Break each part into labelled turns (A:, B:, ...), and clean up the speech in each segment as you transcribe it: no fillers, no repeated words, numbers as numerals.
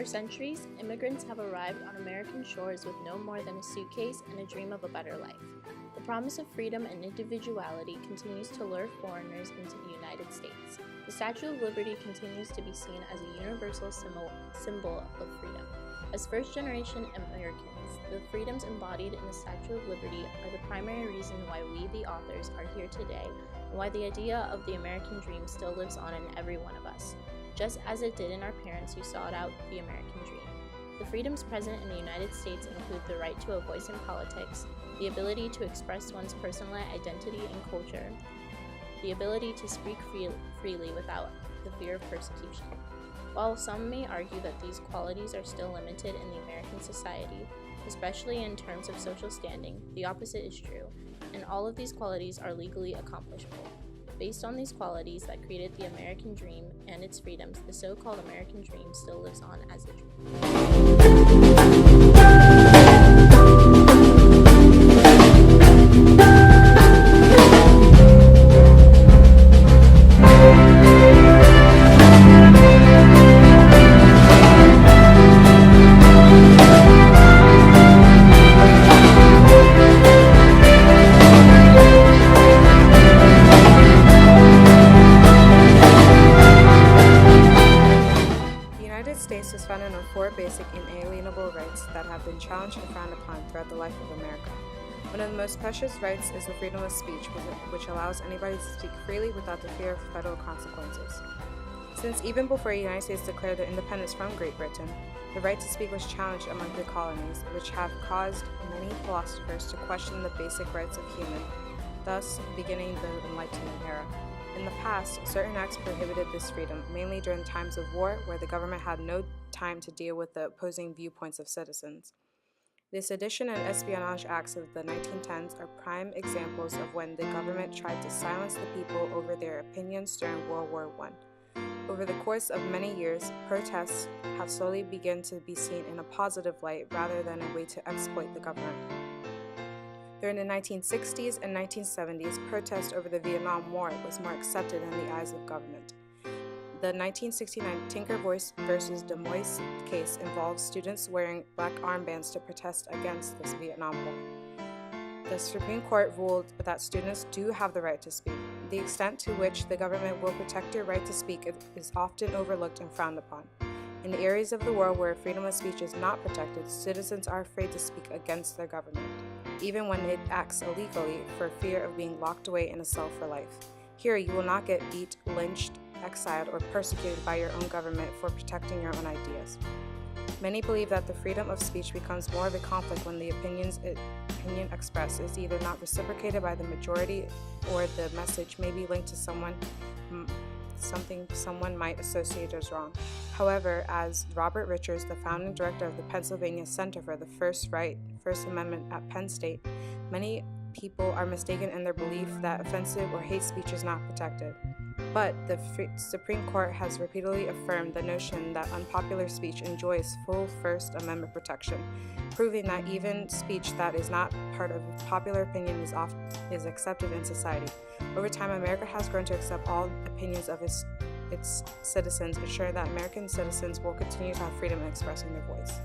A: centuries, immigrants have arrived on American shores with no more than a suitcase and a dream of a better life. The promise of freedom and individuality continues to lure foreigners into the United States. The Statue of Liberty continues to be seen as a universal symbol of freedom. As first-generation Americans, the freedoms embodied in the Statue of Liberty are the primary reason why we, the authors, are here today, and why the idea of the American dream still lives on in every one of us, just as it did in our parents who sought out the American dream. The freedoms present in the United States include the right to a voice in politics, the ability to express one's personal identity and culture, the ability to speak freely without the fear of persecution. While some may argue that these qualities are still limited in the American society, especially in terms of social standing, the opposite is true, and all of these qualities are legally accomplishable. Based on these qualities that created the American dream and its freedoms, the so-called American dream still lives on as a dream.
B: Is founded on four basic inalienable rights that have been challenged and frowned upon throughout the life of America. One of the most precious rights is the freedom of speech, which allows anybody to speak freely without the fear of federal consequences. Since even before the United States declared their independence from Great Britain, the right to speak was challenged among the colonies, which have caused many philosophers to question the basic rights of human, thus beginning the Enlightenment era. In the past, certain acts prohibited this freedom, mainly during times of war where the government had no time to deal with the opposing viewpoints of citizens. The Sedition and Espionage Acts of the 1910s are prime examples of when the government tried to silence the people over their opinions during World War I. Over the course of many years, protests have slowly begun to be seen in a positive light rather than a way to exploit the government. During the 1960s and 1970s, protest over the Vietnam War was more accepted in the eyes of government. The 1969 Tinker Voice versus Des Moines case involves students wearing black armbands to protest against this Vietnam War. The Supreme Court ruled that students do have the right to speak. The extent to which the government will protect your right to speak is often overlooked and frowned upon. In the areas of the world where freedom of speech is not protected, citizens are afraid to speak against their government, even when it acts illegally, for fear of being locked away in a cell for life. Here, you will not get beat, lynched, exiled, or persecuted by your own government for protecting your own ideas. Many believe that the freedom of speech becomes more of a conflict when the opinion expressed is either not reciprocated by the majority or the message may be linked to something someone might associate as wrong. However, as Robert Richards, the founding director of the Pennsylvania Center for the First Amendment at Penn State, many people are mistaken in their belief that offensive or hate speech is not protected. But the Supreme Court has repeatedly affirmed the notion that unpopular speech enjoys full First Amendment protection, proving that even speech that is not part of popular opinion is accepted in society. Over time, America has grown to accept all opinions of its citizens, ensuring that American citizens will continue to have freedom in expressing their voice.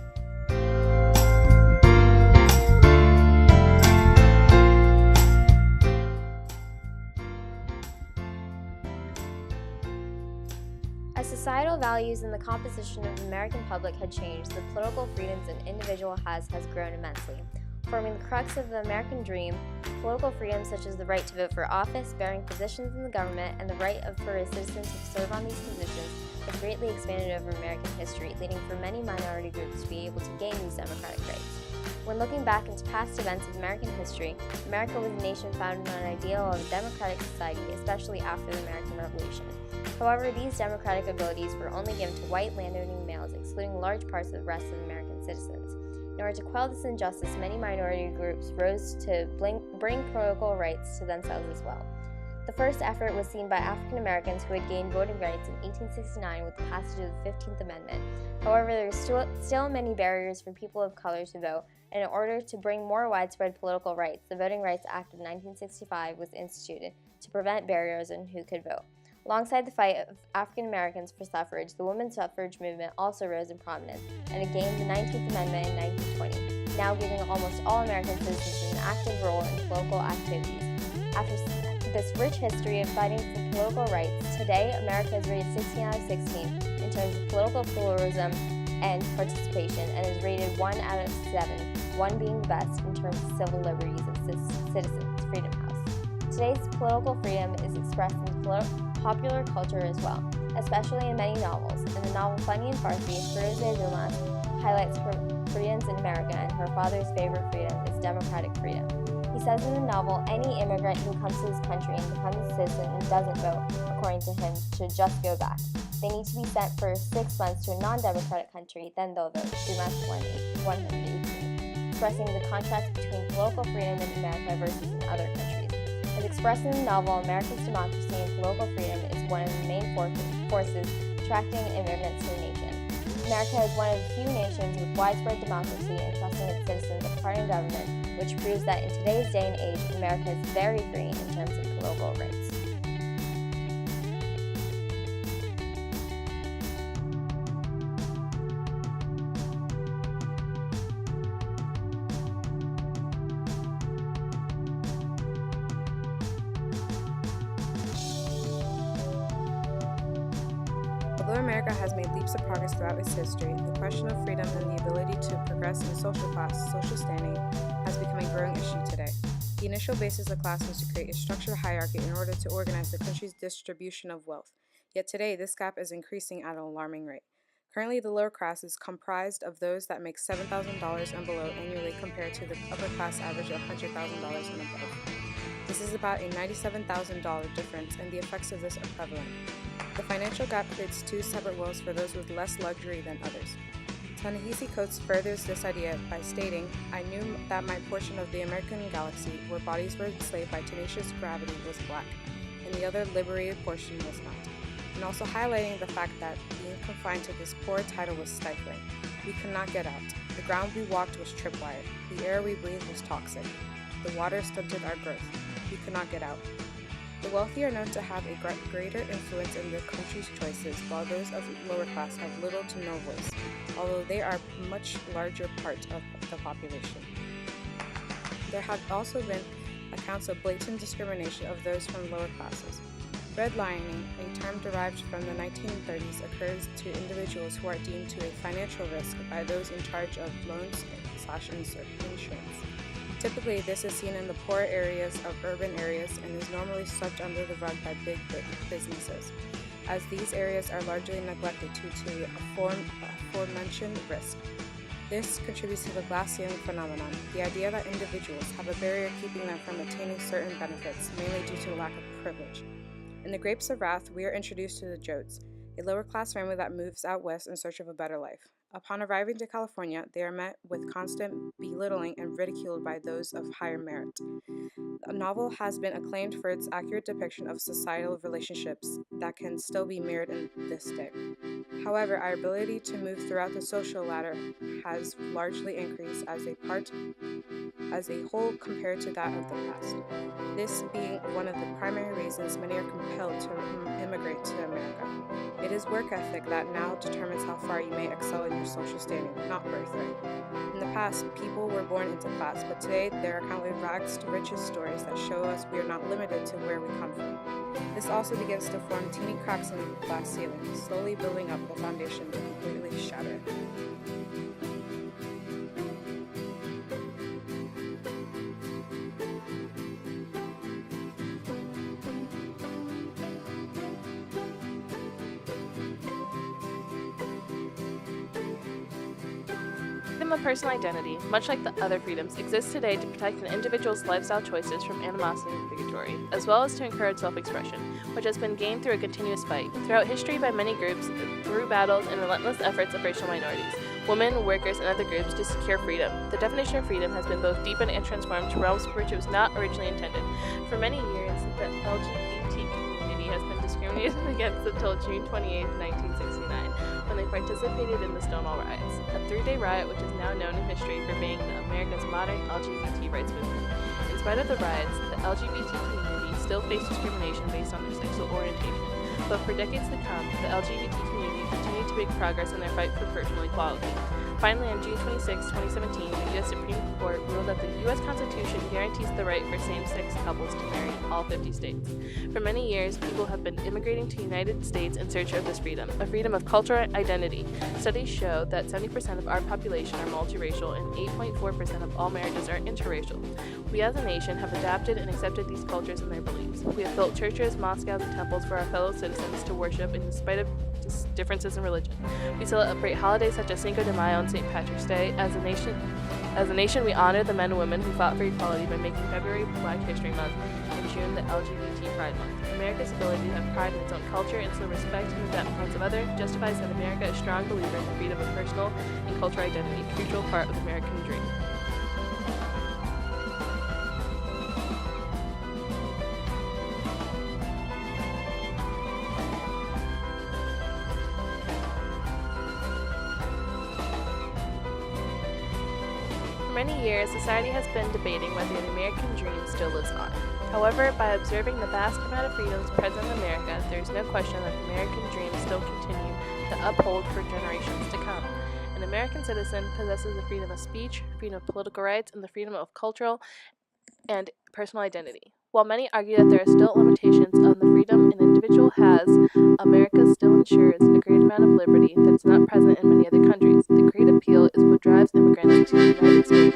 C: As societal values and the composition of the American public had changed, the political freedoms an individual has grown immensely. Forming the crux of the American dream, political freedoms such as the right to vote for office, bearing positions in the government, and the right for a citizen to serve on these positions have greatly expanded over American history, leading for many minority groups to be able to gain these democratic rights. When looking back into past events of American history, America was a nation founded on an ideal of a democratic society, especially after the American Revolution. However, these democratic abilities were only given to white landowning males, excluding large parts of the rest of American citizens. In order to quell this injustice, many minority groups rose to bring political rights to themselves as well. The first effort was seen by African Americans who had gained voting rights in 1869 with the passage of the 15th Amendment. However, there were still many barriers for people of color to vote, and in order to bring more widespread political rights, the Voting Rights Act of 1965 was instituted to prevent barriers in who could vote. Alongside the fight of African Americans for suffrage, the women's suffrage movement also rose in prominence, and it gained the 19th Amendment in 1920, now giving almost all American citizens an active role in political activities. After this rich history of fighting for political rights, today America is rated 16 out of 16 in terms of political pluralism and participation, and is rated 1 out of 7, 1 being the best in terms of civil liberties of citizens, Freedom House. Today's political freedom is expressed in popular culture as well, especially in many novels. In the novel Funny and Farsi, Firoozeh Dumas highlights her freedoms in America, and her father's favorite freedom is democratic freedom. He says in the novel, any immigrant who comes to this country and becomes a citizen and doesn't vote, according to him, should just go back. They need to be sent for 6 months to a non-democratic country, then they'll vote. Dumas 118, expressing the contrast between political freedom in America versus in other countries. As expressed in the novel, America's democracy and political freedom is one of the main forces attracting immigrants to the nation. America is one of the few nations with widespread democracy and trusting its citizens a part in government, which proves that in today's day and age, America is very free in terms of political rights.
B: Although America has made leaps of progress throughout its history, the question of freedom and the ability to progress in social class, social standing, has become a growing issue today. The initial basis of class was to create a structured hierarchy in order to organize the country's distribution of wealth. Yet today, this gap is increasing at an alarming rate. Currently, the lower class is comprised of those that make $7,000 and below annually compared to the upper class average of $100,000 and above. This is about a $97,000 difference, and the effects of this are prevalent. The financial gap creates two separate worlds for those with less luxury than others. Ta-Nehisi Coates furthers this idea by stating, "I knew that my portion of the American galaxy, where bodies were enslaved by tenacious gravity, was black, and the other liberated portion was not," and also highlighting the fact that being confined to this poor title was stifling. We could not get out. The ground we walked was tripwire. The air we breathed was toxic. The water stunted our growth. We could not get out. The wealthy are known to have a greater influence in the country's choices, while those of lower class have little to no voice, although they are a much larger part of the population. There have also been accounts of blatant discrimination of those from lower classes. Redlining, a term derived from the 1930s, occurs to individuals who are deemed to a financial risk by those in charge of loans/insurance. Typically, this is seen in the poorer areas of urban areas and is normally swept under the rug by big businesses, as these areas are largely neglected due to the aforementioned risk. This contributes to the glass ceiling phenomenon, the idea that individuals have a barrier keeping them from attaining certain benefits, mainly due to a lack of privilege. In The Grapes of Wrath, we are introduced to the Jodes, a lower-class family that moves out west in search of a better life. Upon arriving to California, they are met with constant belittling and ridiculed by those of higher merit. The novel has been acclaimed for its accurate depiction of societal relationships that can still be mirrored in this day. However, our ability to move throughout the social ladder has largely increased as a whole compared to that of the past. This being one of the primary reasons many are compelled to immigrate to America. It is work ethic that now determines how far you may excel in your social standing, not birthright. In the past, people were born into class, but today there are countless rags to riches stories that show us we are not limited to where we come from. This also begins to form teeny cracks in the glass ceiling, slowly building up the foundation to completely shatter it.
D: Freedom of personal identity, much like the other freedoms, exists today to protect an individual's lifestyle choices from animosity and bigotry, as well as to encourage self-expression, which has been gained through a continuous fight throughout history by many groups through battles and relentless efforts of racial minorities, women, workers, and other groups to secure freedom. The definition of freedom has been both deepened and transformed to realms for which it was not originally intended. For many years, the LGBT community has been discriminated against until June 28, 1969, when they participated in the Stonewall Riots, a 3-day riot which is now known in history for being America's modern LGBT rights movement. In spite of the riots, the LGBT community still faced discrimination based on their sexual orientation. But for decades to come, the LGBT community continued to make progress in their fight for personal equality. Finally, on June 26, 2017, the U.S. Supreme Court ruled that the U.S. Constitution guarantees the right for same-sex couples to marry in all 50 states. For many years, people have been immigrating to the United States in search of this freedom, a freedom of cultural identity. Studies show that 70% of our population are multiracial and 8.4% of all marriages are interracial. We as a nation have adapted and accepted these cultures and their beliefs. We have built churches, mosques, and temples for our fellow citizens to worship in spite of differences in religion. We celebrate holidays such as Cinco de Mayo and St. Patrick's Day. As a nation, we honor the men and women who fought for equality by making February Black History Month and June the LGBT Pride Month. America's ability to have pride in its own culture and still respect and adapt points of others justifies that America is a strong believer in the freedom of personal and cultural identity, a crucial part of the American dream. For many years, society has been debating whether the American dream still lives on. However, by observing the vast amount of freedoms present in America, there is no question that the American dream still continue to uphold for generations to come. An American citizen possesses the freedom of speech, freedom of political rights, and the freedom of cultural and personal identity. While many argue that there are still limitations on the freedom an individual has, America still ensures a great amount of liberty that is not present in many other countries. The great appeal is what drives immigrants to the United States